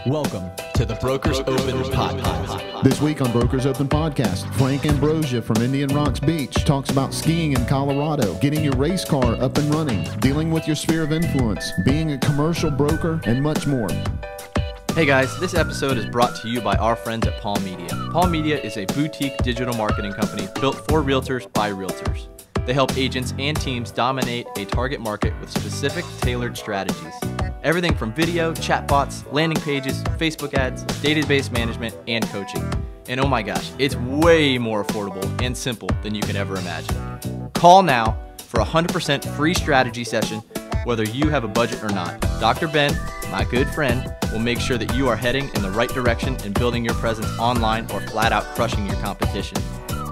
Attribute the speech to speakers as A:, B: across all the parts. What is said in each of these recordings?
A: Welcome to the Brokers Open Podcast.
B: This week on Brokers Open Podcast, Frank Ambrosio from Indian Rocks Beach talks about skiing in Colorado, getting your race car up and running, dealing with your sphere of influence, being a commercial broker, and much more.
A: Hey guys, this episode is brought to you by our friends at Palm Media. Palm Media is a boutique digital marketing company built for realtors by realtors. They help agents and teams dominate a target market with specific tailored strategies. Everything from video, chatbots, landing pages, Facebook ads, database management, and coaching. And oh my gosh, it's way more affordable and simple than you can ever imagine. Call now for a 100% free strategy session, whether you have a budget or not. Dr. Ben, my good friend, will make sure that you are heading in the right direction and building your presence online or flat out crushing your competition.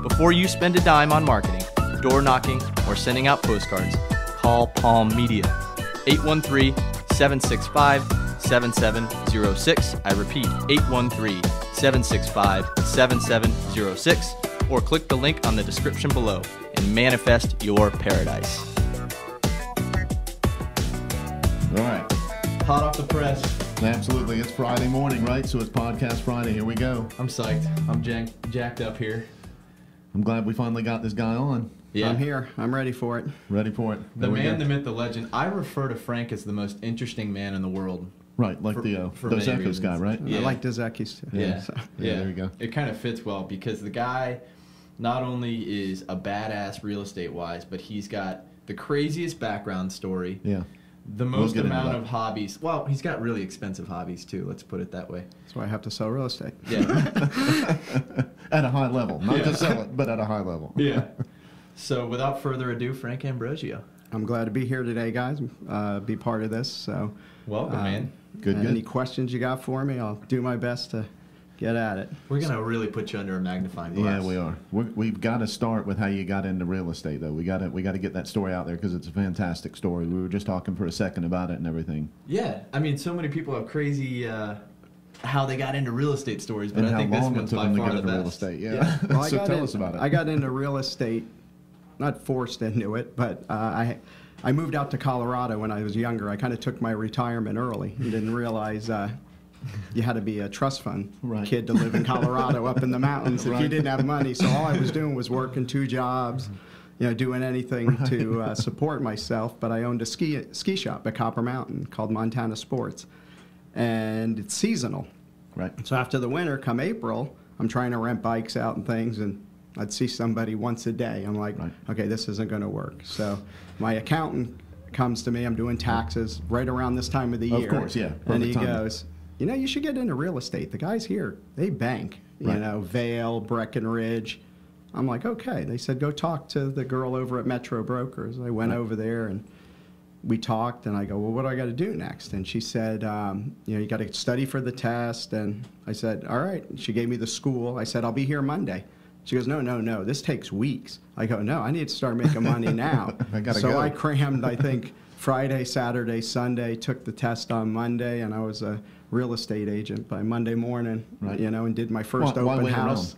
A: Before you spend a dime on marketing, door knocking, or sending out postcards, call Palm Media. 813-765-7706. I repeat, 813-765-7706. Or click the link on the description below and manifest your paradise.
B: All right.
A: Hot off the press.
B: Absolutely. It's Friday morning, right? So it's Podcast Friday. Here we go.
A: I'm psyched. I'm jacked up here.
B: I'm glad we finally got this guy on.
A: Yeah.
C: I'm here. I'm ready for it.
B: Ready for it.
A: The man, the myth, the legend. I refer to Frank as the most interesting man in the world.
B: Right, like the Dos Equis guy, right?
A: Yeah.
C: I like Dos Equis too.
A: Yeah.
C: So.
A: Yeah,
B: there you go.
A: It kind of fits well because the guy not only is a badass real estate wise, but he's got the craziest background story.
B: Yeah.
A: The most
B: We'll get into
A: amount
B: that.
A: of hobbies. Well, he's got really expensive hobbies too. Let's put it that way.
C: That's why I have to sell real estate.
A: Yeah.
B: At a high level. Not
A: Yeah.
B: to sell it, but at a high level.
A: Yeah. So without further ado, Frank Ambrosio.
C: I'm glad to be here today, guys. Be part of this. So,
A: Welcome, man.
B: Good,
C: any
B: good.
C: questions you got for me? I'll do my best to get at it.
A: We're gonna really put you under a magnifying glass.
B: Yeah, we are. We've got to start with how you got into real estate, though. We got to get that story out there because it's a fantastic story. We were just talking for a second about it and everything.
A: Yeah, I mean, so many people have crazy how they got into real estate stories, but
B: And
A: I
B: how
A: think this
B: long it
A: one's
B: took
A: by
B: them to
A: far
B: get
A: the
B: into real
A: best.
B: estate. Yeah.
C: Well,
B: So tell us about it.
C: I got into real estate, not forced into it, but I moved out to Colorado when I was younger. I kind of took my retirement early and didn't realize you had to be a trust fund kid to live in Colorado up in the mountains if you didn't have money. So all I was doing was working 2 jobs, doing anything to support myself. But I owned a ski shop at Copper Mountain called Montana Sports, and it's seasonal.
B: Right.
C: So after the winter, come April, I'm trying to rent bikes out and things, and I'd see somebody once a day. I'm like, okay, this isn't going to work. So my accountant comes to me. I'm doing taxes right around this time of the year.
B: Of course, yeah.
C: And he
B: Perfect timing.
C: goes, you should get into real estate. The guys here, they bank, Vail, Breckenridge. I'm like, okay. They said, go talk to the girl over at Metro Brokers. I went over there, and we talked, and I go, well, what do I got to do next? And she said, you got to study for the test. And I said, all right. She gave me the school. I said, I'll be here Monday. She goes, no, this takes weeks. I go, no, I need to start making money now.
B: So
C: I crammed, I think, Friday, Saturday, Sunday, took the test on Monday, and I was a real estate agent by Monday morning, and did my first open house.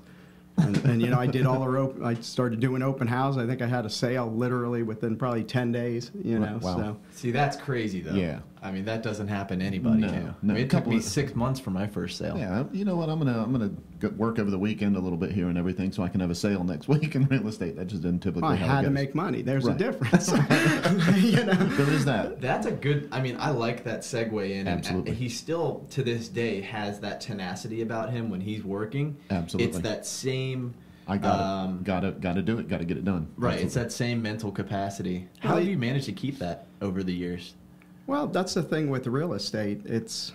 C: And I did I started doing open house. I think I had a sale literally within probably 10 days,
B: Wow.
C: So.
A: See, that's crazy, though.
B: Yeah.
A: I mean, that doesn't happen to anybody now.
B: No.
A: I mean, it took me 6 months for my first sale.
B: Yeah, you know what? I'm gonna work over the weekend a little bit here and everything, so I can have a sale next week in real estate. That just didn't typically.
C: I
B: how it
C: had to
B: goes.
C: make money. There's a difference.
B: There is that.
A: That's a good. I mean, I like that segue in.
B: Absolutely.
A: And he still, to this day, has that tenacity about him when he's working.
B: Absolutely.
A: It's that same.
B: I gotta do it. Gotta get it done.
A: Right.
B: Absolutely.
A: It's that same mental capacity. How do you manage to keep that over the years?
C: Well, that's the thing with real estate. It's,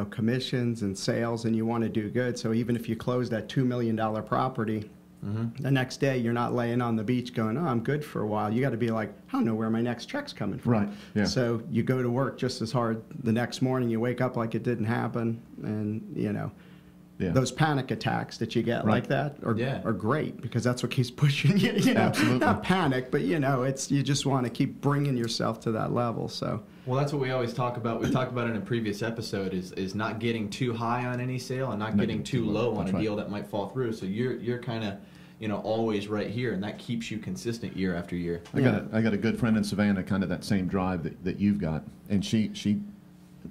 C: commissions and sales, and you want to do good. So even if you close that $2 million property, the next day you're not laying on the beach going, oh, I'm good for a while. You got to be like, I don't know where my next check's coming from.
B: Right. Yeah.
C: So you go to work just as hard the next morning. You wake up like it didn't happen, and, those panic attacks that you get like that are great because that's what keeps pushing you.
B: Absolutely.
C: Not panic, but it's you just want to keep bringing yourself to that level. So.
A: Well, that's what we always talk about. We talked about it in a previous episode is not getting too high on any sale and not getting too low on a deal that might fall through. So you're kind of always right here, and that keeps you consistent year after year.
B: I got a good friend in Savannah, kind of that same drive that you've got, and she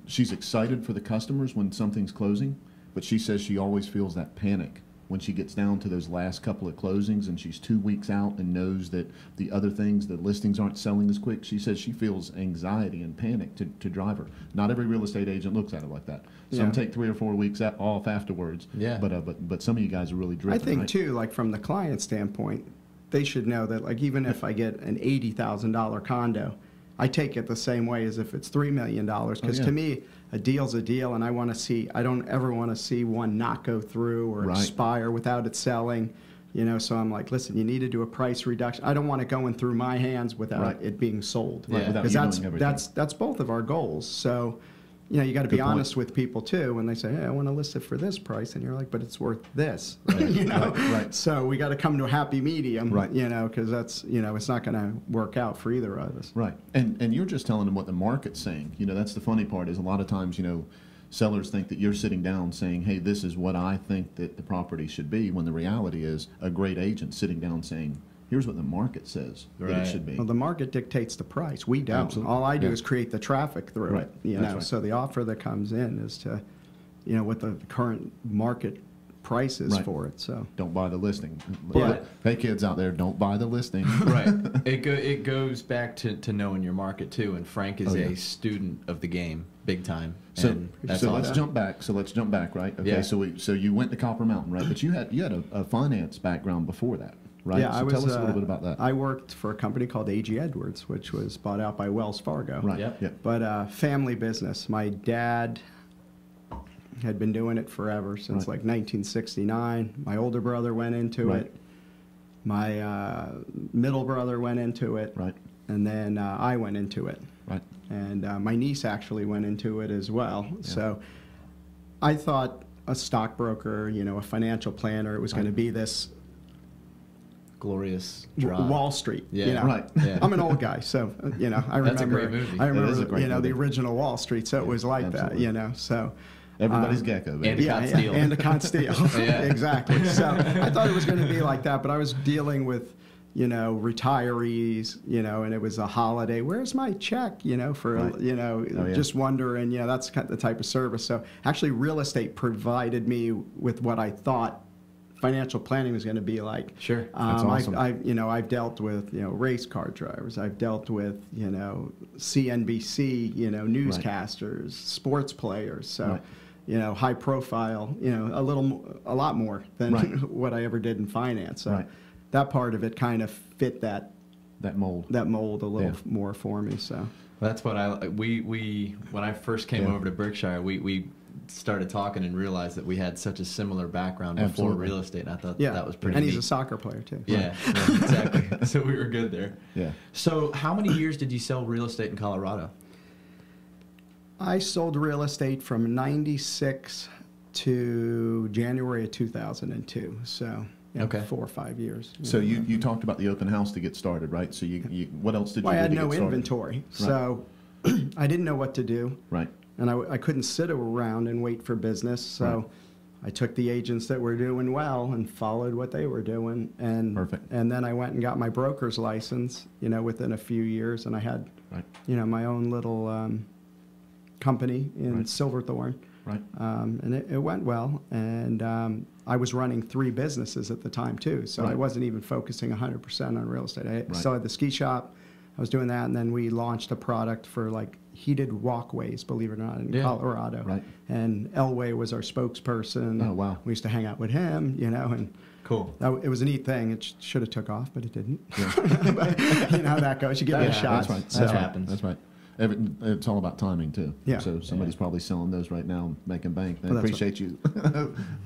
B: she's excited for the customers when something's closing, but she says she always feels that panic when she gets down to those last couple of closings and she's 2 weeks out and knows that the other things, the listings aren't selling as quick. She says she feels anxiety and panic to drive her. Not every real estate agent looks at it like that. Some take 3 or 4 weeks off afterwards. Yeah. But some of you guys are really driven.
C: I think
B: right?
C: too, like from the client standpoint, they should know that, like, even if I get an $80,000 condo, I take it the same way as if it's $3 million, because to me, a deal's a deal, and I don't ever want to see one not go through or expire without it selling. You know, so I'm like, listen, you need to do a price reduction. I don't want it going through my hands without it being sold. Because that's both of our goals. So, you know, you got to be honest with people too when they say, hey, I want to list it for this price, and you're like, but it's worth this. You know, so we got to come to a happy medium. You know, because that's, you know, it's not going to work out for either of us.
B: And you're just telling them what the market's saying. You know, that's the funny part, is a lot of times, you know, sellers think that you're sitting down saying, hey, this is what I think that the property should be, when the reality is a great agent sitting down saying, here's what the market says that it should be.
C: Well, the market dictates the price. We don't.
B: Absolutely.
C: All I do is create the traffic through it. You know, so the offer that comes in is to, you know, what the current market price is for it. So
B: don't buy the listing. Hey, kids out there, don't buy the listing.
A: It goes back to knowing your market too. And Frank is a student of the game, big time.
B: So let's jump back. Right? Okay. So you went to Copper Mountain, right? But you had a finance background before that. Right.
C: Yeah,
B: so tell us a little bit about that.
C: I worked for a company called A.G. Edwards, which was bought out by Wells Fargo. But family business. My dad had been doing it forever, since like 1969. My older brother went into it. My middle brother went into it. And then I went into it. And my niece actually went into it as well. So I thought a stockbroker, you know, a financial planner, it was going to be this
A: glorious
C: Wall Street. You know? I'm an old guy, so you know, I remember.
A: That's a great movie.
C: I remember, you know, the original Wall Street. So it was like that, you know. So
B: everybody's gecko, baby.
C: And a Consteel. Exactly. So I thought it was going to be like that, but I was dealing with, you know, retirees, you know, and it was a holiday. Where's my check? You know, for you know, just wondering. You know, that's kind of the type of service. So actually, real estate provided me with what I thought financial planning was going to be like.
B: That's awesome.
C: I've dealt with, you know, race car drivers. I've dealt with, you know, CNBC, you know, newscasters, sports players. So, you know, high profile, you know, a lot more than what I ever did in finance. So that part of it kind of fit that mold a little more for me. So
A: that's what when I first came over to Berkshire, we started talking and realized that we had such a similar background before real estate, and I thought that was pretty neat.
C: And he's a soccer player too.
A: Exactly. So we were good there.
B: Yeah.
A: So how many years did you sell real estate in Colorado?
C: I sold real estate from 96 to January of 2002. So 4 or 5 years.
B: So you talked about the open house to get started, right? So you what else did you do?
C: I had
B: to
C: no
B: get started?
C: Inventory, so I didn't know what to do. And I couldn't sit around and wait for business, so I took the agents that were doing well and followed what they were doing. And and then I went and got my broker's license, you know, within a few years, and I had, you know, my own little company in Silverthorne. And it went well, and I was running 3 businesses at the time too, so I wasn't even focusing 100% on real estate. I still had the ski shop. I was doing that, and then we launched a product for like heated walkways, believe it or not, in Colorado. And Elway was our spokesperson.
B: Oh, wow.
C: We used to hang out with him, you know, and
A: cool.
C: It was a neat thing. It should have took off, but it didn't. But you know how that goes. You give it a shot.
B: That happens. That's right. It's all about timing too. So somebody's probably selling those right now, and making bank. They appreciate you,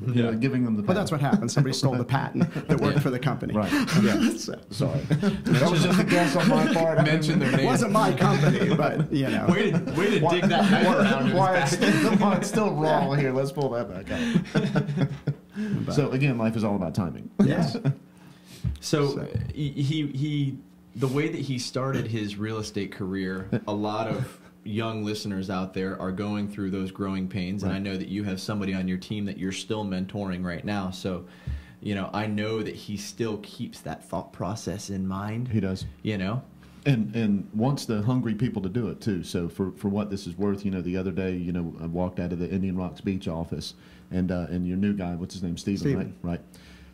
B: giving them the patent.
C: But that's what happened. Somebody stole the patent that worked for the company.
B: Sorry. That was just a guess on my part.
A: Mention their name.
C: It wasn't my company, but you know.
A: Way to dig that knife around.
B: Why it's still raw here. Let's pull that back out. So again, life is all about timing.
C: Yes.
A: So he the way that he started his real estate career, a lot of young listeners out there are going through those growing pains, and I know that you have somebody on your team that you're still mentoring right now. So, you know, I know that he still keeps that thought process in mind.
B: He does.
A: You know,
B: And wants the hungry people to do it too. So for what this is worth, the other day, I walked out of the Indian Rocks Beach office, and your new guy, what's his name, Stephen. Right.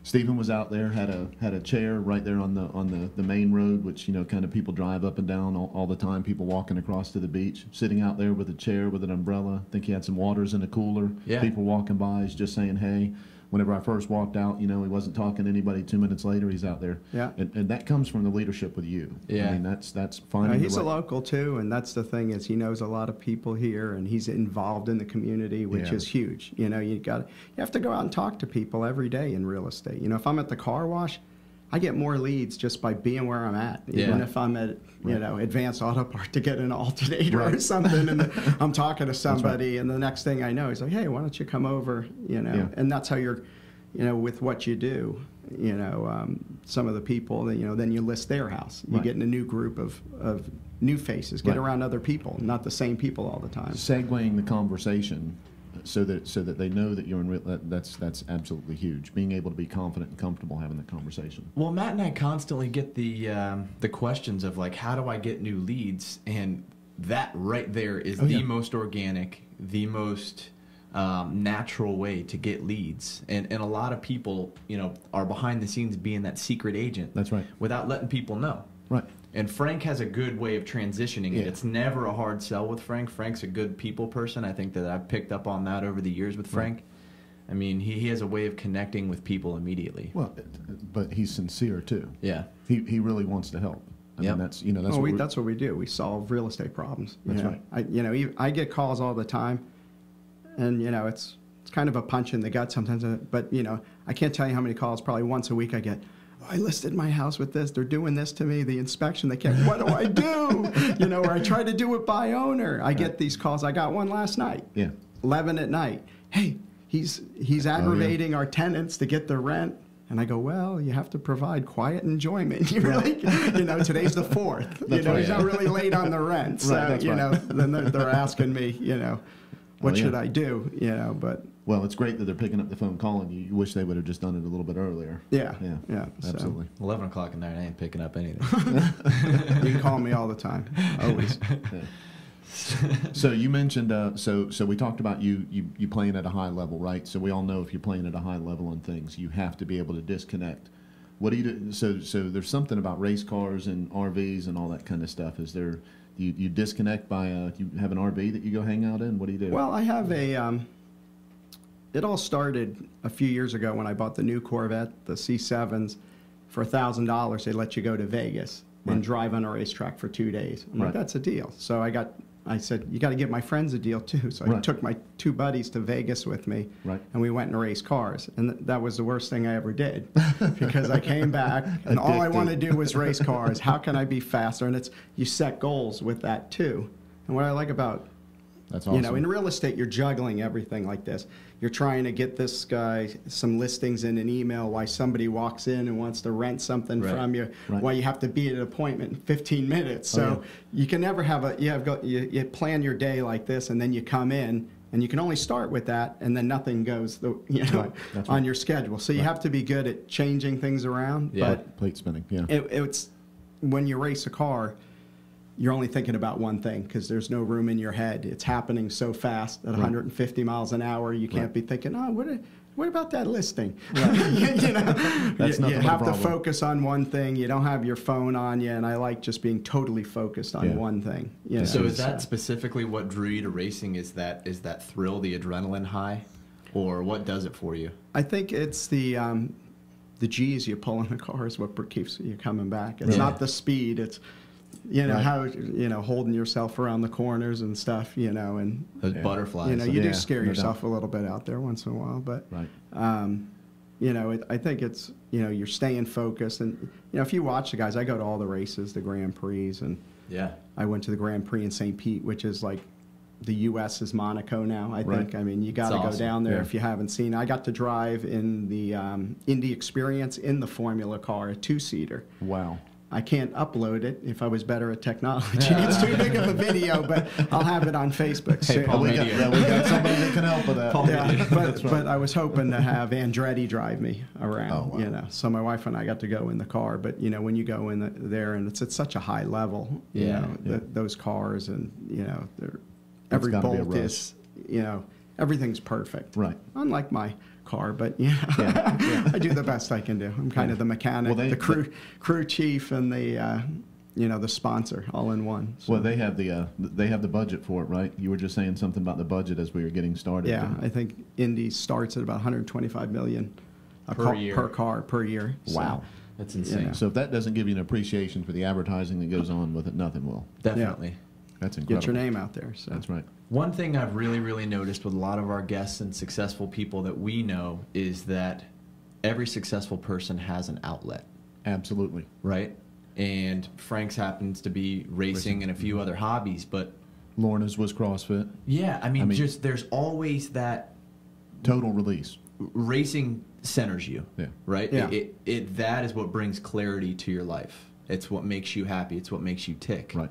B: Stephen was out there, had a chair right there on the main road, which kind of people drive up and down all the time. People walking across to the beach, sitting out there with a chair with an umbrella. I think he had some waters in a cooler. Yeah. People walking by, he's just saying hey. Whenever I first walked out, he wasn't talking to anybody. 2 minutes later, he's out there. Yeah. And that comes from the leadership with you. Yeah. I mean, that's fine.
C: He's a local, too, and that's the thing is he knows a lot of people here, and he's involved in the community, which is huge. You have to go out and talk to people every day in real estate. If I'm at the car wash, I get more leads just by being where I'm at. Even if I'm at, Advanced Auto Part to get an alternator or something, and I'm talking to somebody, and the next thing I know, he's like, hey, why don't you come over, And that's how you're, with what you do, some of the people, then you list their house. You get in a new group of new faces, get around other people, not the same people all the time.
B: Segueing the conversation. So that they know that you're in real, that's absolutely huge. Being able to be confident and comfortable having that conversation.
A: Well, Matt and I constantly get the questions of like, how do I get new leads? And that right there is the most organic, the most natural way to get leads. And a lot of people, are behind the scenes being that secret agent.
B: That's right.
A: Without letting people know. Right. And Frank has a good way of transitioning it. It's never a hard sell with Frank. Frank's a good people person. I think that I've picked up on that over the years with Frank. Right. I mean, he has a way of connecting with people immediately.
B: Well, but he's sincere too. Yeah. He really wants to help. I mean, that's
C: that's what we do. We solve real estate problems.
B: That's right.
C: I get calls all the time, and it's kind of a punch in the gut sometimes. But I can't tell you how many calls. Probably once a week I get. I listed my house with this. They're doing this to me. The inspection, they can't. What do I do? Or I try to do it by owner. I get these calls. I got one last night. Yeah. 11 at night. Hey, he's aggravating our tenants to get their rent. And I go, well, you have to provide quiet enjoyment. You're like, today's the 4th. He's not really late on the rent. So, then they're asking me, what should I do? But.
B: Well, it's great that they're picking up the phone calling you. You wish they would have just done it a little bit earlier.
C: Yeah.
B: Absolutely.
A: 11 o'clock at night, I ain't picking up anything.
C: You can call me all the time, always.
B: So you mentioned, so we talked about you playing at a high level, right? So we all know if you're playing at a high level on things, you have to be able to disconnect. What do you do? So there's something about race cars and RVs and all that kind of stuff. Is there, you disconnect by, you have an RV that you go hang out in? What do you do?
C: Well, I have a... It all started a few years ago when I bought the new Corvette, the C7s, for $1,000. They let you go to Vegas and drive on a racetrack for 2 days. I'm like, that's a deal. So I said, you got to give my friends a deal too. So I took my 2 buddies to Vegas with me, and we went and raced cars. And that was the worst thing I ever did because I came back and all I wanted to do was race cars. How can I be faster? And you set goals with that too. And what I like about
B: That's awesome.
C: In real estate, you're juggling everything like this. You're trying to get this guy some listings in an email while somebody walks in and wants to rent something from you, while you have to be at an appointment in 15 minutes. So you can never have you plan your day like this, and then you come in, and you can only start with that, and then nothing goes on your schedule. So you have to be good at changing things around.
B: Yeah, but plate spinning. Yeah,
C: it's when you race a car, you're only thinking about one thing because there's no room in your head. It's happening so fast at 150 miles an hour. You can't be thinking, oh, what about that listing? you have to focus on one thing. You don't have your phone on you, and I like just being totally focused on one thing.
A: So is that specifically what drew you to racing? Is that thrill, the adrenaline high, or what does it for you?
C: I think it's the G's you pull in the car is what keeps you coming back. It's not the speed. It's how holding yourself around the corners and stuff, and
A: those butterflies.
C: You do scare yourself a little bit out there once in a while, but I think it's you're staying focused, and if you watch the guys, I go to all the races, the Grand Prix, and I went to the Grand Prix in St. Pete, which is like the U.S.'s Monaco now. I think. I mean, you got to go down there if you haven't seen. I got to drive in the Indy Experience in the Formula car, a 2-seater.
B: Wow.
C: I can't upload it. If I was better at technology, it's too big of a video, but I'll have it on Facebook soon.
A: Paul
B: we
A: Media.
B: got somebody that can help with that.
C: Yeah, but I was hoping to have Andretti drive me around,
B: Oh, wow.
C: you know. So my wife and I got to go in the car, but you know, when you go in there and it's at such a high level, you
A: Yeah,
C: know, those cars, and you know, every
B: gotta be a
C: bolt is, you know, everything's perfect.
B: Right.
C: Unlike my car, but yeah, I do the best I can do. I'm kind of the mechanic,
B: Well,
C: the crew chief, and the you know, the sponsor all in one. So.
B: Well, they have the budget for it, right? You were just saying something about the budget as we were getting started.
C: Yeah, I think Indy starts at about 125 million per car per year.
B: Wow.
A: That's insane.
C: Yeah.
B: So if that doesn't give you an appreciation for the advertising that goes on with it, nothing will.
A: Definitely.
B: That's incredible.
C: Get your name out there. So.
B: That's right.
A: One thing I've really noticed with a lot of our guests and successful people that we know is that every successful person has an outlet,
B: Absolutely.
A: right? And Frank's happens to be racing and a few other hobbies, but
B: Lorna's was CrossFit.
A: yeah, I mean, just there's always that
B: Total release.
A: racing centers you,
B: Yeah.
A: right?
C: Yeah.
A: That is what brings clarity to your life. It's what makes you happy. It's what makes you tick.
B: Right.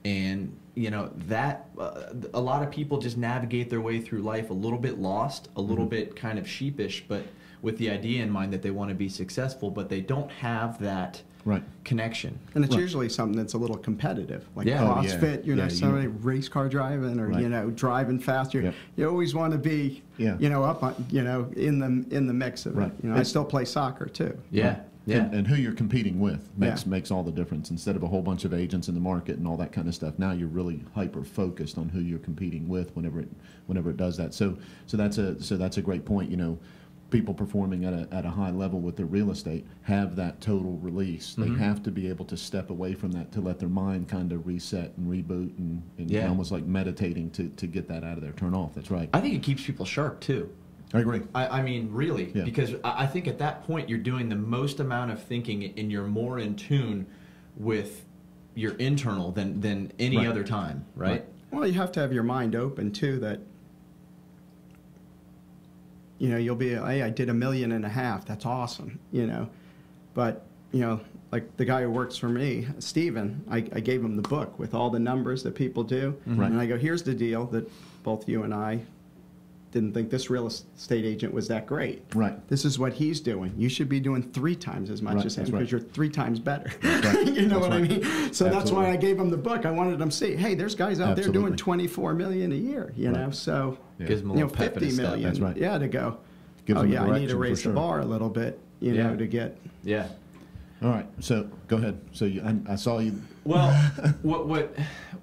A: And you know that a lot of people just navigate their way through life a little bit lost, a little bit kind of sheepish, but with the idea in mind that they want to be successful, but they don't have that
B: Right.
A: connection.
C: And it's
B: Right.
C: usually something that's a little competitive, like
A: Yeah.
B: Oh, yeah.
C: CrossFit. You know,
B: Yeah,
C: somebody race car driving, or
B: Right.
C: you know, driving faster.
B: Yep.
C: You always want to be,
B: Yeah.
C: you know, up on, you know, in the mix of
B: Right.
C: it. You know, I still play soccer too.
A: Yeah, yeah.
B: And who you're competing with makes
C: Yeah.
B: makes all the difference. Instead of a whole bunch of agents in the market and all that kind of stuff, now you're really hyper focused on who you're competing with whenever it does that. So that's a great point. You know, people performing at a high level with their real estate have that total release. They have to be able to step away from that to let their mind kind of reset and reboot and
A: Yeah.
B: almost like meditating to get that out of there, turn off. That's right.
A: I think it keeps people sharp too.
B: I agree.
A: I mean, really,
B: Yeah.
A: because I think at that point you're doing the most amount of thinking and you're more in tune with your internal than any
B: Right.
A: other time, right?
B: Right.
C: Well, you have to have your mind open too. That, you know, you'll be, hey, I did $1.5 million. That's awesome, you know. But, you know, like the guy who works for me, Steven, I gave him the book with all the numbers that people do.
B: Right.
C: And I go, here's the deal that both you and I didn't think this real estate agent was that great.
B: Right.
C: This is what he's doing. You should be doing 3 times as much
B: Right,
C: as him
B: that's right.
C: because you're 3 times better.
B: right.
C: You know
B: That's
C: what
B: right.
C: I mean? So that's why
B: Absolutely.
C: I gave him the book. I wanted him to see, hey, there's guys out there doing
B: Absolutely.
C: $24 million a year. You know, so
B: Yeah.
A: Gives them a
C: you know,
A: little pep in
C: 50
A: his step.
C: million.
B: That's right.
C: Yeah, to go.
B: Gives
C: Oh
B: them a
C: yeah, I need to
B: direction for
C: raise
B: sure.
C: the bar a little bit. You
A: Yeah.
C: know, to get.
A: Yeah.
B: All right. So go ahead. So I saw you.
A: Well,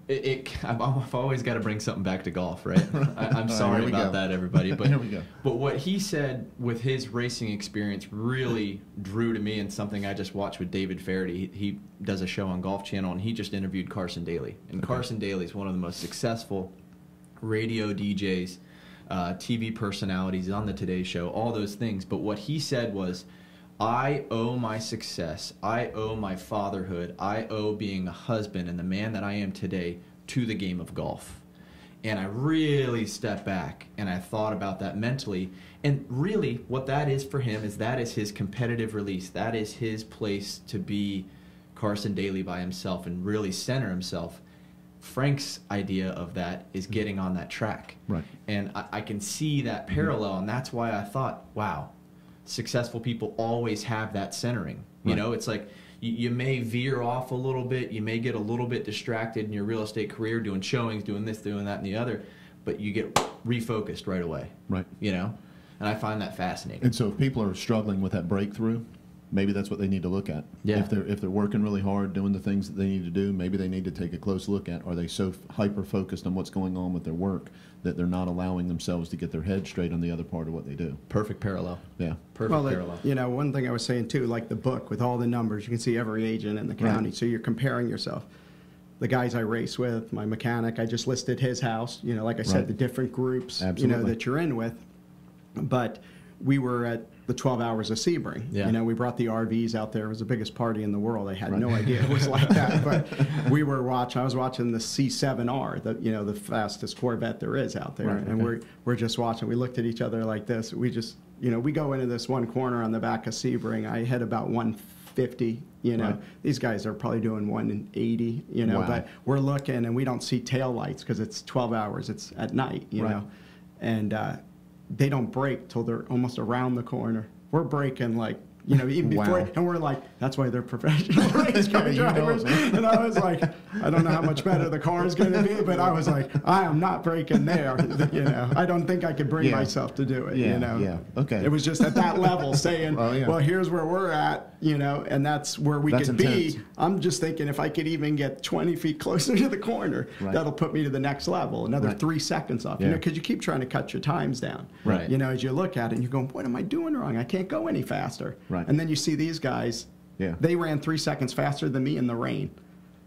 A: I've always got to bring something back to golf, right? I'm sorry
B: here we
A: about
B: go.
A: that, everybody. But
B: Here we go.
A: But what he said with his racing experience really drew to me, and something I just watched with David Faraday. He does a show on Golf Channel, and he just interviewed Carson Daly. And Carson Daly is one of the most successful radio DJs, TV personalities on the Today Show, all those things. But what he said was, I owe my success, I owe my fatherhood, I owe being a husband and the man that I am today to the game of golf. And I really stepped back and I thought about that mentally. And really what that is for him is that is his competitive release. That is his place to be Carson Daly by himself and really center himself. Frank's idea of that is getting on that track.
B: Right.
A: And I can see that parallel, and that's why I thought, wow, successful people always have that centering. You
B: Right.
A: know, it's like you may veer off a little bit, you may get a little bit distracted in your real estate career doing showings, doing this, doing that, and the other, but you get refocused right away.
B: Right.
A: You know? And I find that fascinating.
B: And so if people are struggling with that breakthrough, maybe that's what they need to look at.
A: Yeah.
B: If they're working really hard, doing the things that they need to do, maybe they need to take a close look at, are they so hyper focused on what's going on with their work that they're not allowing themselves to get their head straight on the other part of what they do.
A: Perfect parallel.
B: Yeah.
A: Perfect
C: Well,
A: parallel.
C: you know, one thing I was saying too, like the book with all the numbers, you can see every agent in the county.
B: Right.
C: So you're comparing yourself. The guys I race with, my mechanic, I just listed his house. You know, like I said,
B: Right.
C: the different groups, you know,
B: Absolutely.
C: that you're in with. But we were at the 12 Hours of Sebring.
A: Yeah.
C: You know, we brought the RVs out there. It was the biggest party in the world. I had
B: Right.
C: no idea it was like that. But I was watching the C7R, the fastest Corvette there is out there.
B: Right,
C: And
B: okay.
C: we're just watching. We looked at each other like this. We just, you know, we go into this one corner on the back of Sebring. I hit about 50, you know.
B: Right.
C: These guys are probably doing 180, you know,
B: Wow.
C: but we're looking and we don't see tail lights because it's 12 hours, it's at night, you
B: Right.
C: know. And they don't break till they're almost around the corner. We're breaking like, you know, even before,
B: Wow.
C: and we're like, that's why they're professional race car
B: You know it,
C: drivers.
B: man.
C: And I was like, I don't know how much better the car is going to be, but I was like, I am not breaking there. You know, I don't think I could bring
B: Yeah.
C: myself to do it.
B: Yeah,
C: You know,
B: yeah. Okay.
C: It was just at that level saying,
B: Oh, yeah.
C: well, here's where we're at, you know, and that's where we
B: That's
C: could
B: intense.
C: be. I'm just thinking if I could even get 20 feet closer to the corner,
B: Right.
C: that'll put me to the next level, another
B: Right.
C: 3 seconds off.
B: Yeah.
C: You know, because you keep trying to cut your times down.
B: Right.
C: You know, as you look at it, and you're going, what am I doing wrong? I can't go any faster.
B: Right.
C: And then you see these guys.
B: Yeah.
C: They ran 3 seconds faster than me in the rain.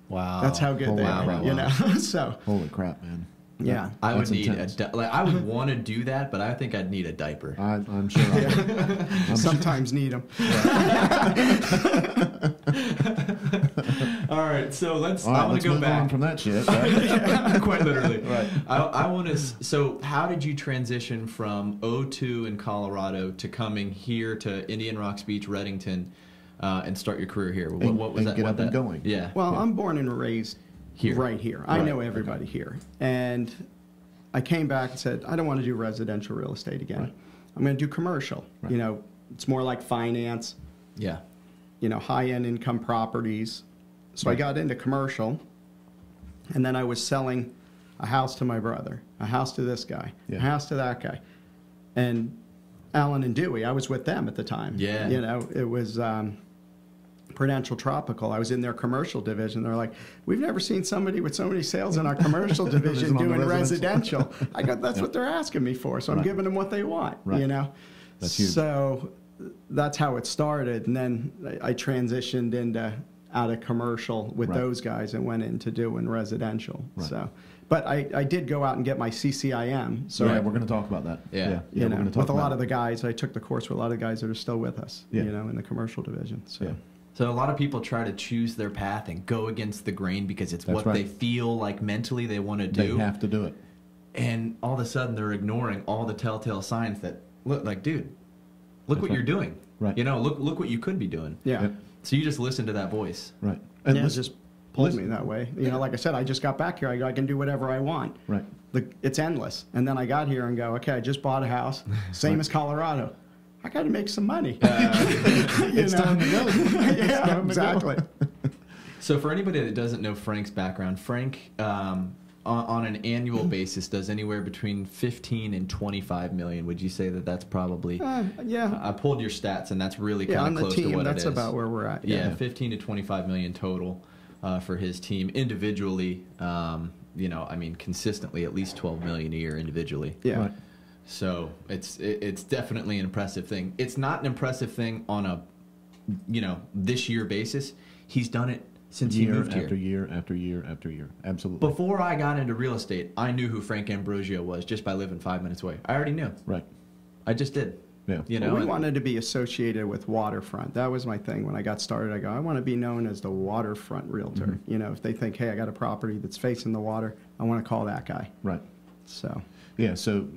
A: Wow.
C: That's how good
B: Holy
C: they are,
B: crap.
C: you know. So,
B: Holy crap, man.
C: yeah.
A: I would
B: That's
A: need
B: intense.
A: I would want to do that, but I think I'd need a diaper.
B: I'm sure.
C: Sometimes need them.
A: All right, so let's.
B: All right,
A: I want
B: let's
A: to go
B: move on
A: back.
B: from that shit. Right?
A: Quite literally.
B: Right.
A: I want to. So, how did you transition from O2 in Colorado to coming here to Indian Rocks Beach, Reddington, and start your career here? What was
B: and
A: that?
B: get
A: what
B: up and
A: that-
B: going.
A: Yeah.
C: Well, I'm born and raised
A: Here.
C: right here. I
B: Right.
C: know everybody here. And I came back and said, I don't want to do residential real estate again.
B: Right.
C: I'm going to do commercial.
B: Right.
C: You know, it's more like finance,
A: Yeah.
C: you know, high-end income properties. So I got into commercial, and then I was selling a house to my brother, a house to this guy,
B: Yeah.
C: a house to that guy. And Alan and Dewey, I was with them at the time.
A: Yeah.
C: You know, it was Prudential Tropical. I was in their commercial division. They're like, we've never seen somebody with so many sales in our commercial division
B: on the
C: doing
B: residential.
C: residential. I go, that's what they're asking me for. So I'm
B: Right.
C: giving them what they want,
B: Right.
C: you know?
B: That's huge.
C: So that's how it started. And then I transitioned into out of commercial with
B: Right.
C: those guys and went into doing residential.
B: Right.
C: So, but I did go out and get my CCIM. So
B: yeah,
C: I,
B: we're going to talk about that.
A: Yeah.
C: you
B: we're
C: know,
B: going to talk
C: with a
B: about
C: lot
B: it.
C: of the guys, I took the course with a lot of guys that are still with us,
B: Yeah.
C: you know, in the commercial division. So.
B: Yeah.
A: So a lot of people try to choose their path and go against the grain because it's
B: That's
A: what
B: right.
A: they feel like mentally they want to
B: They
A: do.
B: have to do it.
A: And all of a sudden they're ignoring all the telltale signs that look like, dude, look
B: That's
A: what
B: right.
A: you're doing.
B: Right.
A: You know, look what you could be doing.
C: Yeah.
B: Yep.
A: So you just listen to that voice.
B: Right. And
C: Yeah, it
B: listen-
C: just pulled
B: listen-
C: me that way. You know, like I said, I just got back here. I go, I can do whatever I want.
B: Right.
C: It's endless. And then I got here and go, okay, I just bought a house, same as Colorado. I got to make some money.
B: It's time to go.
C: Yeah,
B: time to go.
C: exactly.
A: So for anybody that doesn't know Frank's background, Frank on an annual basis does anywhere between 15 and 25 million. Would you say that that's probably?
C: Yeah.
A: I pulled your stats, and that's really
C: Yeah,
A: kind
C: on
A: of
C: the
A: close to
C: team,
A: what
C: that's
A: it is.
C: about where we're at.
A: Yeah, 15 to 25 million total for his team individually. You know, I mean, consistently at least 12 million a year individually.
C: Yeah.
B: Right.
A: So it's definitely an impressive thing. It's not an impressive thing on a, you know, this year basis. He's done it since he
B: Year
A: moved
B: after
A: here.
B: year after year after year. Absolutely.
A: Before I got into real estate, I knew who Frank Ambrosio was just by living 5 minutes away. I already knew.
B: Right.
A: I just did.
B: Yeah.
A: You know,
C: Well, we
A: and-
C: wanted to be associated with waterfront. That was my thing when I got started. I go, I want to be known as the waterfront realtor.
B: Mm-hmm.
C: You know, if they think, hey, I got a property that's facing the water, I want to call that guy.
B: Right.
C: So,
B: Yeah, so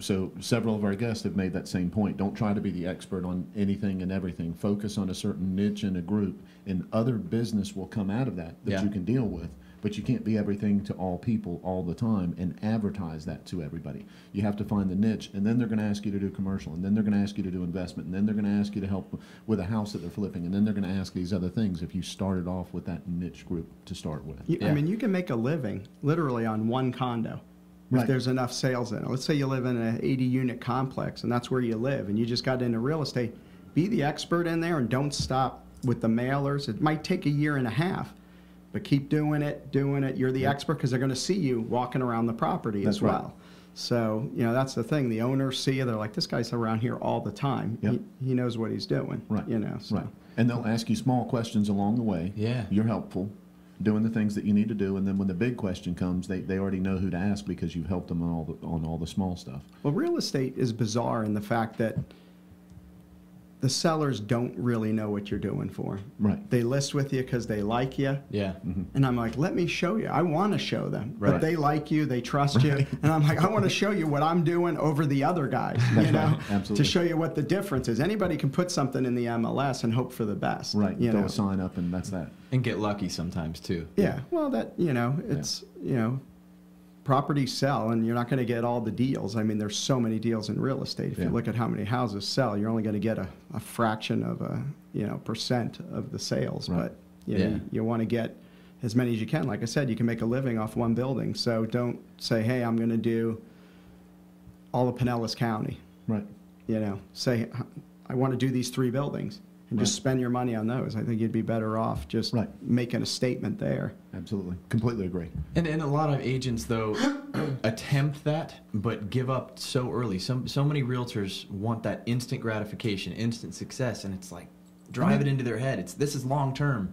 B: several of our guests have made that same point. Don't try to be the expert on anything and everything. Focus on a certain niche and a group, and other business will come out of that
A: Yeah.
B: you can deal with. But you can't be everything to all people all the time and advertise that to everybody. You have to find the niche, and then they're going to ask you to do commercial, and then they're going to ask you to do investment, and then they're going to ask you to help with a house that they're flipping, and then they're going to ask these other things if you started off with that niche group to start with.
C: I
A: Yeah.
C: mean, you can make a living literally on one condo.
B: Right.
C: If there's enough sales in it. Let's say you live in an 80-unit complex, and that's where you live, and you just got into real estate. Be the expert in there, and don't stop with the mailers. It might take a year and a half, but keep doing it. You're the expert because they're going to see you walking around the property
B: That's
C: as
B: right.
C: well. So, you know, that's the thing. The owners see you. They're like, this guy's around here all the time.
B: Yep.
C: He knows what he's doing.
B: Right.
C: You know, so.
B: Right. And they'll ask you small questions along the way.
A: Yeah.
B: You're helpful, doing the things that you need to do, and then when the big question comes, they already know who to ask because you've helped them on all the small stuff.
C: Well, real estate is bizarre in the fact that the sellers don't really know what you're doing for 'em.
B: Right.
C: They list with you because they like you.
A: Yeah.
C: And I'm like, let me show you. I want to show them.
A: Right.
C: But they like you. They trust you. And I'm like, I want to show you what I'm doing over the other guys, you know,
B: right. Absolutely.
C: to show you what the difference is. Anybody can put something in the MLS and hope for the best.
B: Right.
C: You
B: Throw
C: know?
B: a sign up and that's that.
A: And get lucky sometimes too.
C: Yeah. Well, that, you know, it's, you know, properties sell and you're not going to get all the deals. I mean, there's so many deals in real estate. If you look at how many houses sell, you're only going to get a fraction of a, you know, percent of the sales.
B: Right.
C: But you know, you want to get as many as you can. Like I said, you can make a living off one building. So don't say, hey, I'm going to do all of Pinellas County.
B: Right.
C: You know, say, I want to do these 3 buildings. And just spend your money on those. I think you'd be better off just making a statement there.
B: Absolutely. Completely agree.
A: And a lot of agents, though, attempt that, but give up so early. So many realtors want that instant gratification, instant success, and it's like, drive it into their head. This is long term.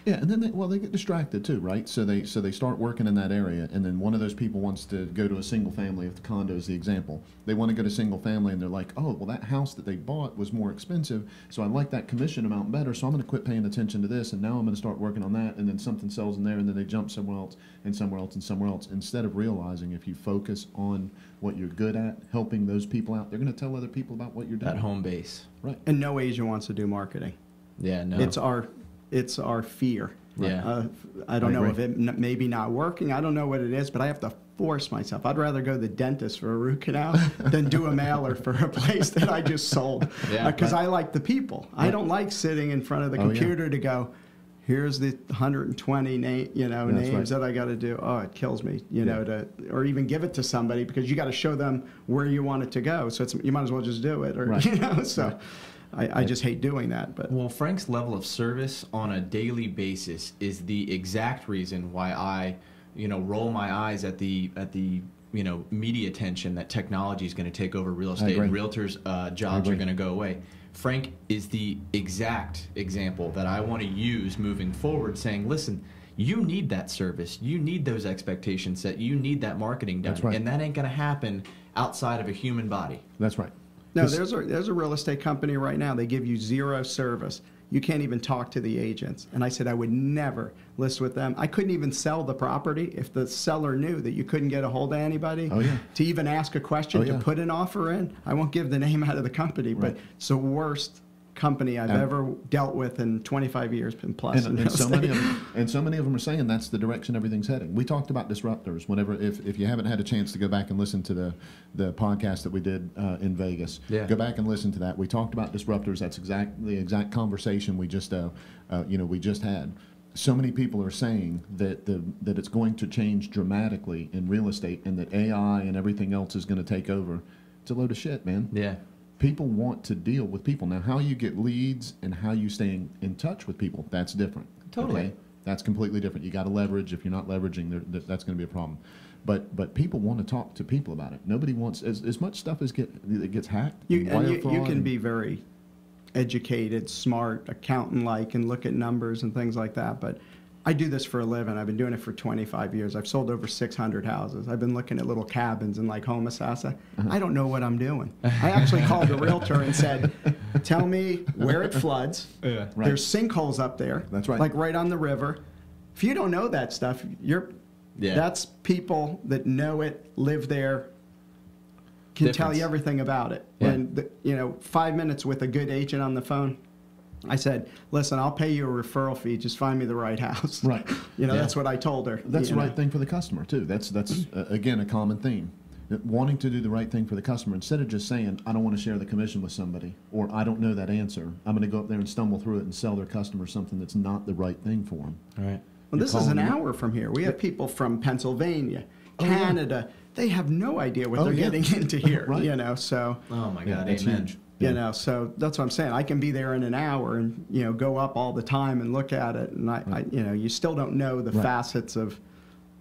B: Yeah, and then they get distracted too, right? So they start working in that area, and then one of those people wants to go to a single family. If the condo is the example, they want to go to single family, and they're like, oh, well, that house that they bought was more expensive, so I like that commission amount better, so I'm going to quit paying attention to this, and now I'm going to start working on that, and then something sells in there, and then they jump somewhere else, and somewhere else, and somewhere else. Instead of realizing if you focus on what you're good at, helping those people out, they're going to tell other people about what you're doing.
A: That home base.
B: Right.
C: And no agent wants to do marketing.
A: Yeah, no.
C: It's our fear.
A: Yeah.
C: I don't know if it maybe not working. I don't know what it is, but I have to force myself. I'd rather go to the dentist for a root canal than do a mailer for a place that I just sold. Because I like the people. I don't like sitting in front of the computer to go, here's the 120 names that I got to do. Oh, it kills me, you know, or even give it to somebody because you got to show them where you want it to go. So you might as well just do it, or you know. So. I just hate doing that. But
A: well, Frank's level of service on a daily basis is the exact reason why I, you know, roll my eyes at the you know, media attention that technology is going to take over real estate and realtors' jobs are going to go away. Frank is the exact example that I want to use moving forward, saying, listen, you need that service. You need those expectations set. You need that marketing done. And that ain't going to happen outside of a human body.
B: That's right.
C: No, there's a real estate company right now. They give you 0 service. You can't even talk to the agents. And I said I would never list with them. I couldn't even sell the property if the seller knew that you couldn't get a hold of anybody to even ask a question, to put an offer in. I won't give the name out of the company, but it's the worst company I've ever dealt with in 25 years and plus.
B: And so many of them are saying that's the direction everything's heading. We talked about disruptors. Whenever, if you haven't had a chance to go back and listen to the podcast that we did in Vegas, go back and listen to that. We talked about disruptors. That's the exact conversation we just we just had. So many people are saying that that it's going to change dramatically in real estate, and that AI and everything else is going to take over. It's a load of shit, man.
A: Yeah.
B: People want to deal with people. Now, how you get leads and how you stay in touch with people, that's different.
A: Totally.
B: Okay? That's completely different. You got to leverage. If you're not leveraging, that's going to be a problem. But people want to talk to people about it. Nobody wants as much stuff as gets hacked.
C: You can be very educated, smart, accountant-like, and look at numbers and things like that. But I do this for a living. I've been doing it for 25 years. I've sold over 600 houses. I've been looking at little cabins in like Homosassa. I don't know what I'm doing. I actually called the realtor and said, tell me where it floods. There's sinkholes up there.
B: That's right.
C: Like right on the river. If you don't know that stuff, that's people that know it, live there, can tell you everything about it. And 5 minutes with a good agent on the phone, I said, listen, I'll pay you a referral fee. Just find me the right house.
B: Right.
C: That's what I told her.
B: That's the right thing for the customer, too. That's again, a common theme. Wanting to do the right thing for the customer instead of just saying, I don't want to share the commission with somebody, or I don't know that answer. I'm going to go up there and stumble through it and sell their customer something that's not the right thing for them.
A: All right.
C: Well, this is an hour from here. We have people from Pennsylvania, Canada. They have no idea what they're getting into here. So.
A: Oh my God, amen.
C: Huge. So that's what I'm saying. I can be there in an hour and go up all the time and look at it, and I you still don't know the facets of,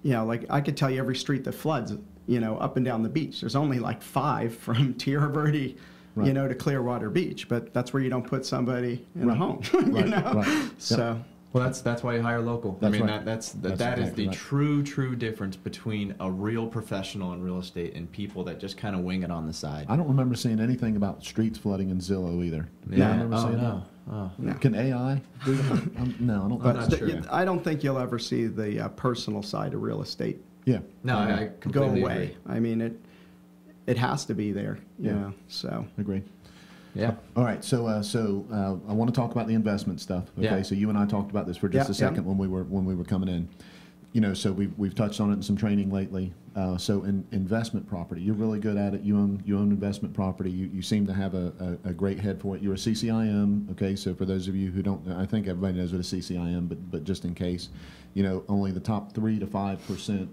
C: like I could tell you every street that floods, up and down the beach. There's only like 5 from Tierra Verde, to Clearwater Beach, but that's where you don't put somebody in a home, So.
A: Well, that's why you hire local.
B: That's
A: I mean,
B: right.
A: that is
B: exactly
A: the
B: right.
A: true difference between a real professional in real estate and people that just kind of wing it on the side.
B: I don't remember seeing anything about streets flooding in Zillow either.
A: Yeah.
B: I remember seeing
A: no.
B: that.
A: Oh.
C: No.
B: Can AI do that? No, I don't
C: But
B: think so.
A: not sure.
C: I don't think you'll ever see the personal side of real estate
B: Yeah.
A: No, I
C: go
A: completely
C: away.
A: agree.
C: I mean, it has to be there, you
B: Yeah.
C: know. So
B: Agree.
A: Yeah.
B: All right, so I want to talk about the investment stuff. Okay,
A: Yeah.
B: so you and I talked about this for just
C: Yeah,
B: a second when we were coming in. You know, so we've touched on it in some training lately. So in investment property, you're really good at it. You own investment property. You seem to have a great head for it. You're a CCIM. Okay, so for those of you who don't, I think everybody knows what a CCIM, but just in case, you know, only the top 3 to 5%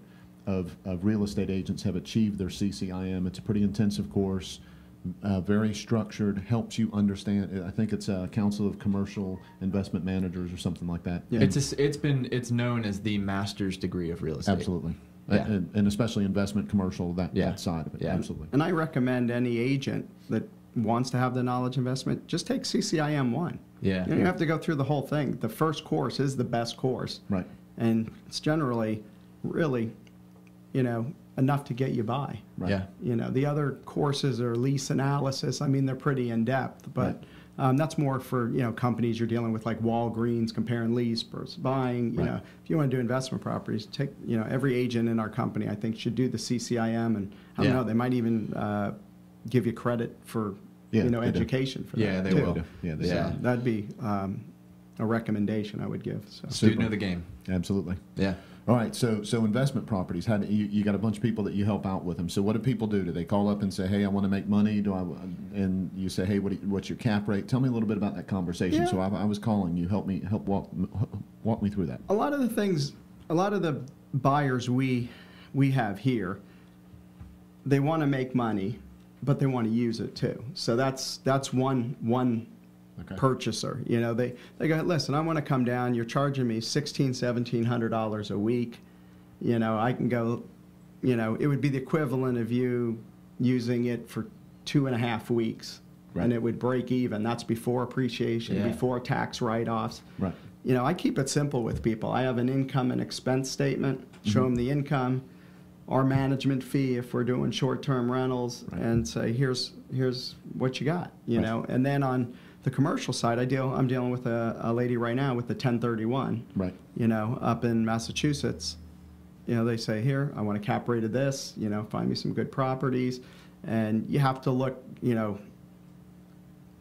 B: of real estate agents have achieved their CCIM. It's a pretty intensive course. Very structured, helps you understand. I think it's a Council of Commercial Investment Managers or something like that.
C: Yeah.
A: It's known as the master's degree of real estate.
B: Absolutely,
A: Yeah.
B: and especially investment, commercial, that side of it.
A: Yeah.
B: Absolutely.
C: And I recommend any agent that wants to have the knowledge investment, just take CCIM 1.
A: Yeah.
C: You don't have to go through the whole thing. The first course is the best course.
B: Right.
C: And it's generally really, you know, enough to get you by.
B: Right.
A: Yeah.
C: You know, the other courses are lease analysis. I mean, they're pretty in-depth, but that's more for, you know, companies you're dealing with, like Walgreens, comparing lease versus buying. You know, if you want to do investment properties, take, you know, every agent in our company, I think, should do the CCIM, and I don't know, they might even give you credit for, you know,
B: they do.
C: education for
A: Yeah,
C: that
A: they
C: too.
A: will.
B: Yeah, they
C: So
B: do.
C: that'd be a recommendation I would give. So.
A: Student of the game.
B: Absolutely.
A: Yeah.
B: All right, so investment properties. How do you got a bunch of people that you help out with them? So what do people do? Do they call up and say, "Hey, I want to make money"? And you say, "Hey, what's your cap rate?" Tell me a little bit about that conversation.
C: Yeah.
B: So I was calling you. Help walk me through that.
C: A lot of the buyers we have here, they want to make money, but they want to use it too. So that's one
B: Okay.
C: purchaser. You know, they go, listen, I want to come down. You're charging me $1,700 a week. You know, I can go. You know, it would be the equivalent of you using it for 2.5 weeks,
B: Right.
C: and it would break even. That's before appreciation, before tax write-offs.
B: Right.
C: You know, I keep it simple with people. I have an income and expense statement, show them the income, our management fee if we're doing short-term rentals, and say, here's what you got, you know. And then on the commercial side, I'm dealing with a lady right now with the 1031,
B: Right.
C: you know, up in Massachusetts. You know, they say, here, I want a cap rate of this, you know, find me some good properties. And you have to look, you know,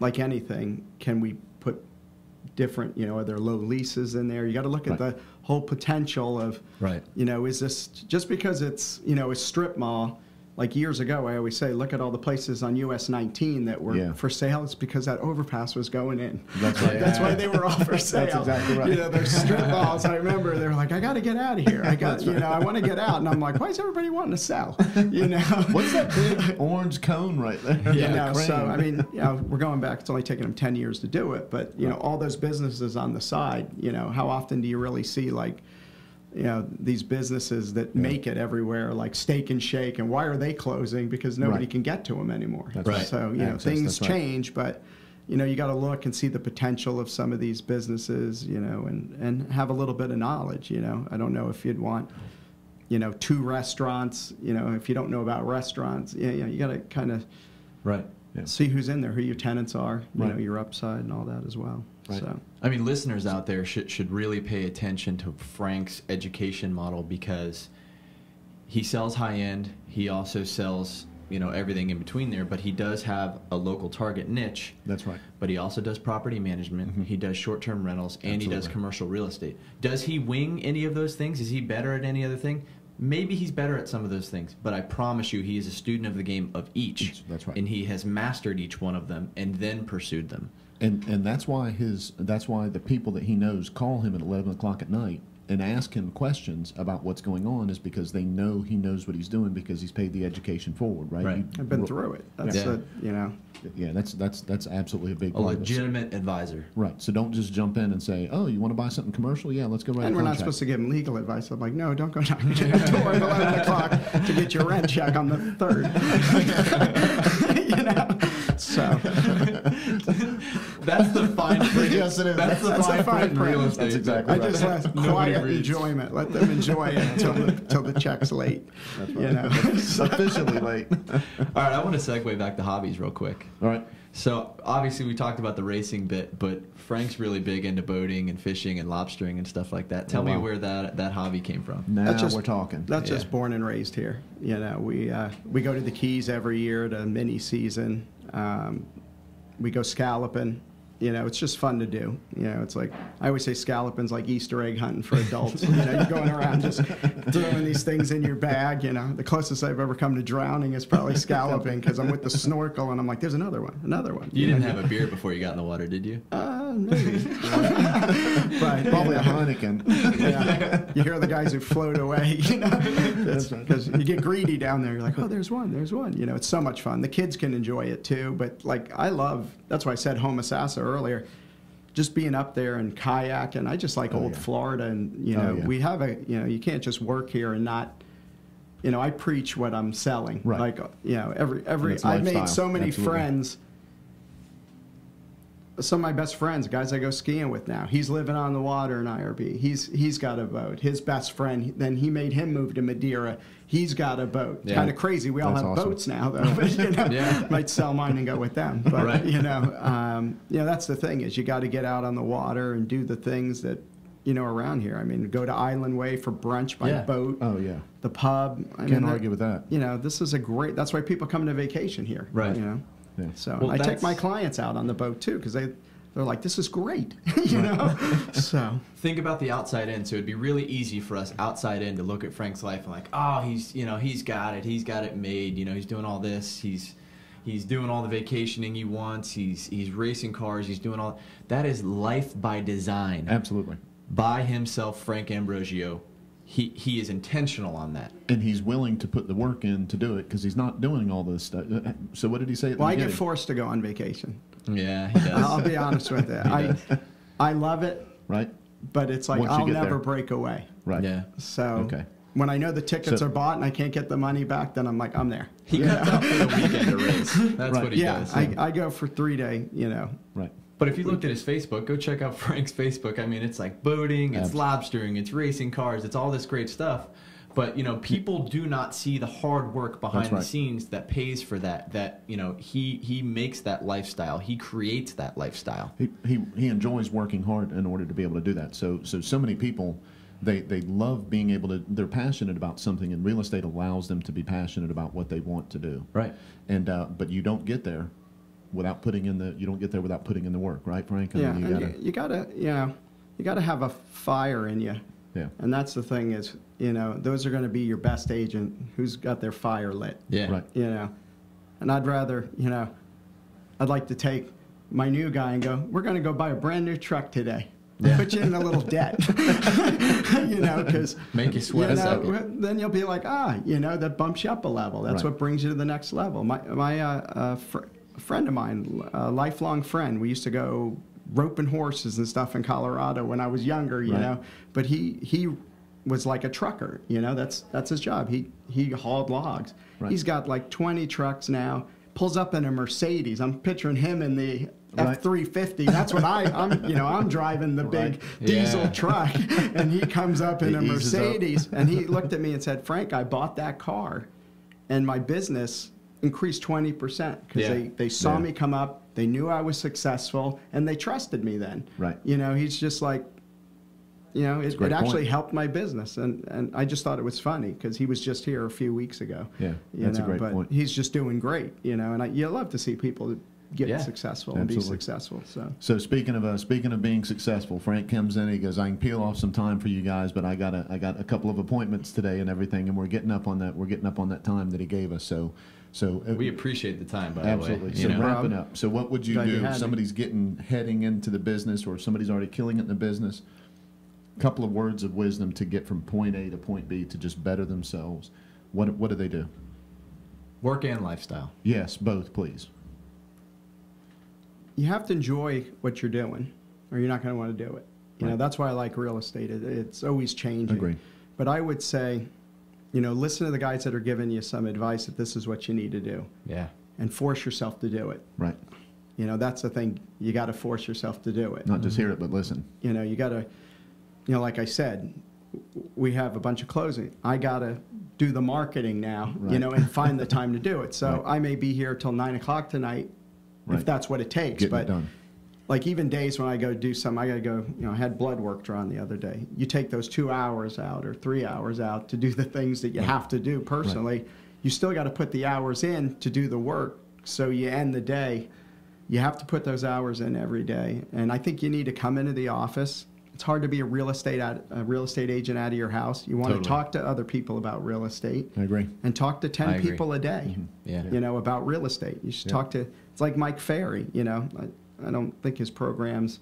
C: like anything, can we put different, you know, are there low leases in there? You got to look at the whole potential of, you know, is this just because it's, you know, a strip mall? Like years ago, I always say, look at all the places on US 19 that were for sale. It's because that overpass was going in.
B: That's right.
C: That's why they were all for sale.
B: That's exactly right.
C: You know, those strip malls, I remember they were like, I got to get out of here. You know, I want to get out. And I'm like, why is everybody wanting to sell? You know?
B: What's that big orange cone right there?
C: You know, so, I mean, you know, we're going back. It's only taken them 10 years to do it. But, you know, all those businesses on the side, you know, how often do you really see, like, you know, these businesses that make it everywhere, like Steak and Shake, and why are they closing? Because nobody can get to them anymore.
B: That's right.
C: So, you know,
B: Access,
C: things
B: that's right.
C: change, but, you know, you got to look and see the potential of some of these businesses, you know, and have a little bit of knowledge, you know. I don't know if you'd want, you know, 2 restaurants, you know, if you don't know about restaurants, you know, you got to kind of see who's in there, who your tenants are, you know, your upside and all that as well.
B: Right.
C: So.
A: I mean, listeners out there should really pay attention to Frank's education model, because he sells high end. He also sells, you know, everything in between there, but he does have a local target niche.
B: That's right.
A: But he also does property management. He does short-term rentals, and he does commercial real estate. Does he wing any of those things? Is he better at any other thing? Maybe he's better at some of those things, but I promise you he is a student of the game of each.
B: That's right.
A: And he has mastered each one of them and then pursued them.
B: And that's why the people that he knows call him at 11 o'clock at night and ask him questions about what's going on, is because they know he knows what he's doing, because he's paid the education forward, right?
A: Right.
C: I've been through it. That's you know.
B: Yeah, that's absolutely a big
A: A
B: part of it.
A: legitimate advisor.
B: Right. So don't just jump in and say, "Oh, you want to buy something commercial? Yeah, let's go write a
C: And we're not
B: contract."
C: supposed to give them legal advice. I'm like, no, don't go knocking at the door at 11 o'clock to get your rent check on the 3rd. You know? So.
A: That's the fine print.
B: Yes, it is.
A: That's the fine print in real estate.
B: That's exactly
C: I
B: right.
C: just let
A: Nobody
C: quiet
A: reads.
C: enjoyment. Let them enjoy it until the check's late.
B: That's
C: You
B: right.
C: know.
B: Officially late.
A: All right, I want to segue back to hobbies real quick.
B: All right.
A: So obviously we talked about the racing bit, but Frank's really big into boating and fishing and lobstering and stuff like that. Tell me where that hobby came from.
B: Now
C: just-
B: we're talking.
C: That's
A: Yeah.
C: just born and raised here. You know, we go to the Keys every year to mini season. We go scalloping. You know, it's just fun to do. You know, it's like, I always say scalloping's like Easter egg hunting for adults. You know, you're going around just throwing these things in your bag. You know, the closest I've ever come to drowning is probably scalloping because I'm with the snorkel and I'm like, there's another one.
A: You didn't have a beer before you got in the water, did you?
C: Maybe. But,
B: Probably
C: you
B: a
C: know,
B: Heineken.
C: yeah, you hear the guys who float away, you know,
B: That's right.
C: because you get greedy down there. You're like, oh, there's one. You know, it's so much fun. The kids can enjoy it too. But like, that's why I said Homosassa earlier. Just being up there and kayaking. I just like old
B: yeah.
C: Florida, and you know, we have you can't just work here and not. You know, I preach what I'm selling.
B: Right.
C: Like, you know, every
B: it's
C: I've
B: lifestyle.
C: made so many
B: Absolutely.
C: friends. Some of my best friends, guys I go skiing with now. He's living on the water in IRB. He's got a boat. His best friend, then he made him move to Madeira. He's got a boat.
A: Yeah.
C: Kind of crazy. We all
B: That's
C: have
B: awesome.
C: boats now, though. But, you know,
A: Yeah.
C: might sell mine and go with them. But
A: Right.
C: you know, that's the thing is you got to get out on the water and do the things that around here. I mean, go to Island Way for brunch by boat.
B: Oh, yeah.
C: The pub.
B: Can't argue with that.
C: You know, this is that's why people come to vacation here.
A: Right.
C: You know.
B: Yeah.
C: So
A: Well,
C: I take
A: that's-
C: my clients out on the boat too because they're like, this is great, you know. So
A: Think about the outside in. So it'd be really easy for us outside in to look at Frank's life and like, oh, he's got it made. You know, he's doing all this. He's doing all the vacationing he wants. He's racing cars. He's doing all that. Is life by design.
B: Absolutely.
A: By himself, Frank Ambrosio. He is intentional on that.
B: And he's willing to put the work in to do it because he's not doing all this stuff. So what did he say at the
C: I get
B: beginning?
C: forced to go on vacation.
A: Yeah, he does.
C: I'll be honest with you. I love it,
B: Right?
C: but it's like
B: Once you
C: I'll
B: get
C: never
B: there.
C: break away.
B: Right.
A: Yeah.
C: So
B: Okay.
C: when I know the tickets
B: So-
C: are bought and I can't get the money back, then I'm like, I'm there.
A: He cuts out for the weekend to race. That's
B: Right.
A: what he
C: Yeah,
A: does.
C: I go for 3 day, you know.
B: Right.
A: But if you looked at his Facebook, go check out Frank's Facebook. I mean, it's like boating, it's lobstering, it's racing cars, it's all this great stuff. But, you know, people do not see the hard work behind
B: That's right.
A: the scenes that pays for that. That, you know, he makes that lifestyle. He creates that lifestyle.
B: He enjoys working hard in order to be able to do that. So many people, they love being able to, they're passionate about something, and real estate allows them to be passionate about what they want to do.
A: Right.
B: And but you don't get there without putting in the work, right, Frank? I
C: Yeah,
B: mean,
C: and you gotta have a fire in you.
B: Yeah.
C: And that's the thing is, you know, those are going to be your best agent who's got their fire lit.
A: Yeah.
B: Right.
C: You know, and I'd rather, you know, I'd like to take my new guy and go, we're going to go buy a brand new truck today.
A: Yeah.
C: Put you in a little debt, you know, because
A: Make you sweat a second.
C: then you'll be like, you know, that bumps you up a level. That's
B: Right.
C: what brings you to the next level. My friend of mine, a lifelong friend, we used to go roping horses and stuff in Colorado when I was younger, you
B: Right.
C: know, but he was like a trucker, you know, that's his job. He hauled logs.
B: Right.
C: He's got like 20 trucks now, pulls up in a Mercedes. I'm picturing him in the
B: Right.
C: F-350. That's what I'm driving the big
A: Right.
C: diesel
A: Yeah.
C: truck, and he comes up in
B: He
C: a
B: eases up.
C: Mercedes, and he looked at me and said, Frank, I bought that car, and my business increased 20% because
A: Yeah.
C: they saw
B: Yeah.
C: me come up, they knew I was successful, and they trusted me then.
B: Right.
C: You know, he's just like, you know, it
B: great
C: actually
B: point.
C: helped my business, and I just thought it was funny because he was just here a few weeks ago.
B: Yeah,
C: you
B: that's a
C: know,
B: great
C: but
B: point.
C: he's just doing great, you know, and you love to see people get
A: Yeah.
C: successful and be
B: Absolutely.
C: successful.
B: So speaking of being successful, Frank comes in. He goes, I can peel off some time for you guys, but I got a couple of appointments today and everything, and we're getting up on that time that he gave us. So
A: We appreciate the time, by
B: absolutely.
A: the way.
B: So
A: You know?
B: wrapping up. So what would you
C: Glad you
B: do
C: had
B: if
C: me.
B: somebody's heading into the business, or somebody's already killing it in the business? Couple of words of wisdom to get from point A to point B to just better themselves. What do they do?
A: Work and lifestyle.
B: Yes, both, please.
C: You have to enjoy what you're doing, or you're not going to want to do it. You know,
B: Right.
C: that's why I like real estate. It's always changing.
B: Agree.
C: But I would say, you know, listen to the guys that are giving you some advice that this is what you need to do,
A: Yeah.
C: and force yourself to do it.
B: Right.
C: You know, that's the thing. You got to force yourself to do it.
B: Not just hear it, but listen.
C: You know, you got to, you know, like I said, we have a bunch of closing. I got to do the marketing now, you know, and find the time to do it. So I may be here till 9 o'clock tonight if that's what it takes.
B: Getting
C: but
B: it done.
C: like even days when I go do some, I got to go, you know, I had blood work drawn the other day. You take those 2 hours out or 3 hours out to do the things that you have to do personally. You still got to put the hours in to do the work. So you end the day. You have to put those hours in every day. And I think you need to come into the office. It's hard to be a real estate agent out of your house. You want to talk to other people about real estate.
B: I agree.
C: And talk to 10 people a day, you know, about real estate. You should talk to, it's like Mike Ferry, you know. I don't think his programs,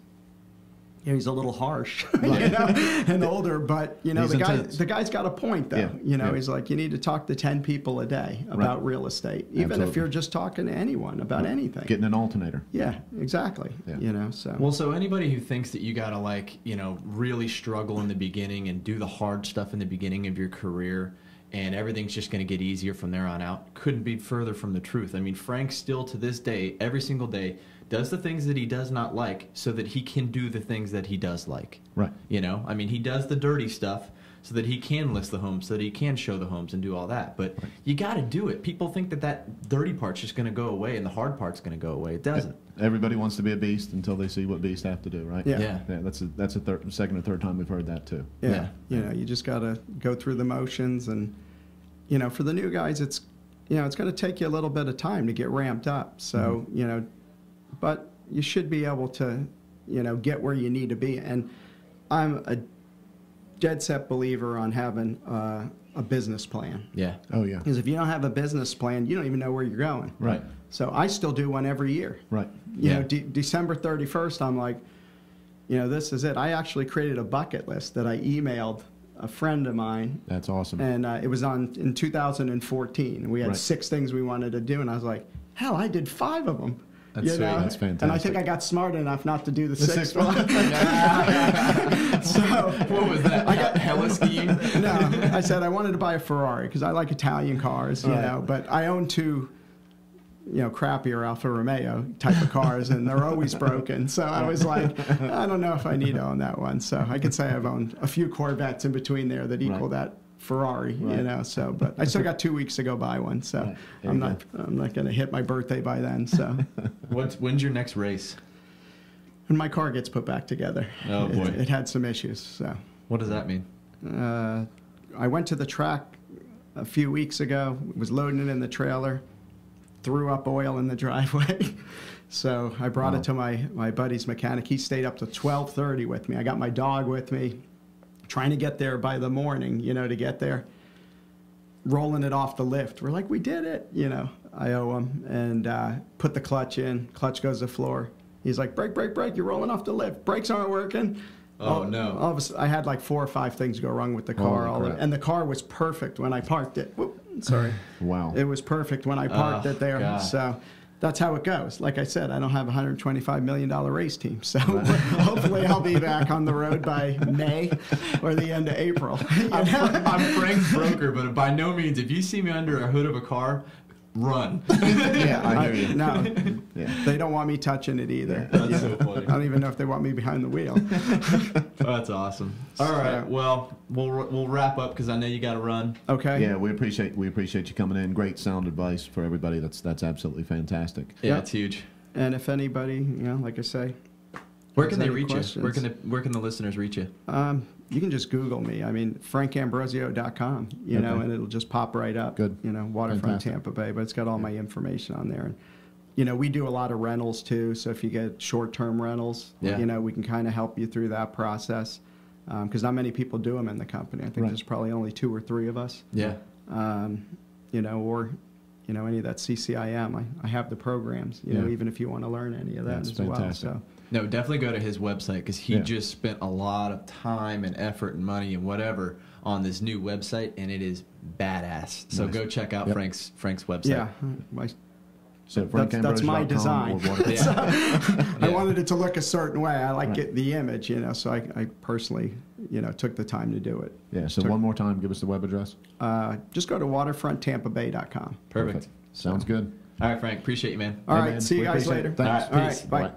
C: you know, he's a little harsh, you know, and older, but, you know, the guy's got a point, though. You know, he's like, you need to talk to 10 people a day about real estate, even if you're just talking to anyone about anything.
B: Getting an alternator.
C: Yeah, exactly. You know, so.
A: Well, so anybody who thinks that you got to, like, you know, really struggle in the beginning and do the hard stuff in the beginning of your career and everything's just going to get easier from there on out couldn't be further from the truth. I mean, Frank still to this day, every single day, does the things that he does not like so that he can do the things that he does like.
B: Right.
A: You know, I mean, he does the dirty stuff so that he can list the homes, so that he can show the homes and do all that. But you got to do it. People think that that dirty part's just going to go away and the hard part's going to go away. It doesn't.
B: Everybody wants to be a beast until they see what beasts have to do, right?
C: Yeah.
B: That's a second or third time we've heard that too.
C: You know, you just got to go through the motions, and you know, for the new guys, it's, you know, it's going to take you a little bit of time to get ramped up. So you know, but you should be able to, you know, get where you need to be. And I'm a dead set believer on having a business plan.
A: Yeah.
B: Oh yeah.
C: Because if you don't have a business plan, you don't even know where you're going.
B: Right.
C: So I still do one every year.
B: Right.
C: You know, December 31st, I'm like, you know, this is it. I actually created a bucket list that I emailed a friend of mine.
B: That's awesome.
C: And it was in 2014. We had 6 things we wanted to do, and I was like, hell, I did 5 of them.
B: That's sweet. That's fantastic.
C: And I think I got smart enough not to do the sixth one. So
A: what was that? I got hella skiing.
C: No, I said I wanted to buy a Ferrari because I like Italian cars, you know. But I own 2, you know, crappier Alfa Romeo type of cars, and they're always broken. So I was like, I don't know if I need to own that one. So I could say I've owned a few Corvettes in between there that equal that Ferrari, you know. So, but I still got 2 weeks to go buy one. So I'm not going to hit my birthday by then. So
A: when's your next race?
C: When my car gets put back together.
A: Oh boy,
C: it had some issues. So
A: what does that mean?
C: I went to the track a few weeks ago. Was loading it in the trailer, threw up oil in the driveway. So I brought it to my buddy's mechanic. He stayed up to 12:30 with me. I got my dog with me, trying to get there by the morning, you know, to get there. Rolling it off the lift. We're like, we did it, you know. I owe him. And put the clutch in. Clutch goes to the floor. He's like, brake, brake, brake. You're rolling off the lift. Brakes aren't working.
A: No.
C: All of a sudden, I had like 4 or 5 things go wrong with the car. And the car was perfect when I parked it. Whoop, sorry.
B: Wow.
C: It was perfect when I parked it there. God. So that's how it goes. Like I said, I don't have a $125 million race team. So hopefully I'll be back on the road by May or the end of April.
A: I'm Frank's broker, but by no means, if you see me under a hood of a car, run.
C: Yeah, I hear you. No, they don't want me touching it either.
A: Yeah, that's so funny.
C: I don't even know if they want me behind the wheel.
A: That's awesome. All right, well, we'll wrap up because I know you got to run.
C: Okay.
B: Yeah, we appreciate you coming in. Great sound advice for everybody. That's absolutely fantastic.
A: Yeah, it's huge.
C: And if anybody, you know, like I say,
A: where can they reach you? Where can the listeners reach you?
C: You can just Google me. I mean, frankambrosio.com, you know, and it'll just pop right up.
B: Good.
C: You know, waterfront Tampa Bay, but it's got all my information on there. And, you know, we do a lot of rentals too. So if you get short-term rentals, you know, we can kind of help you through that process. Because not many people do them in the company. I think there's probably only 2 or 3 of us.
A: Yeah.
C: You know, or, you know, any of that CCIM. I have the programs, you know, even if you want to learn any of that as
B: fantastic.
C: well. So.
A: No, definitely go to his website because he just spent a lot of time and effort and money and whatever on this new website, and it is badass. So go check out Frank's website.
C: Yeah,
B: so
C: that's my design. I wanted it to look a certain way. I like the image, you know, so I personally, you know, took the time to do it.
B: Yeah, so one more time, give us the web address.
C: Just go to waterfronttampabay.com.
A: Perfect.
B: Sounds good.
A: All right, Frank. Appreciate you, man.
C: All
B: Hey,
C: right,
B: man,
C: see you
B: we
C: guys
B: appreciate
C: later.
B: it. Thanks.
C: All
A: Peace.
C: right, bye.
B: Bye.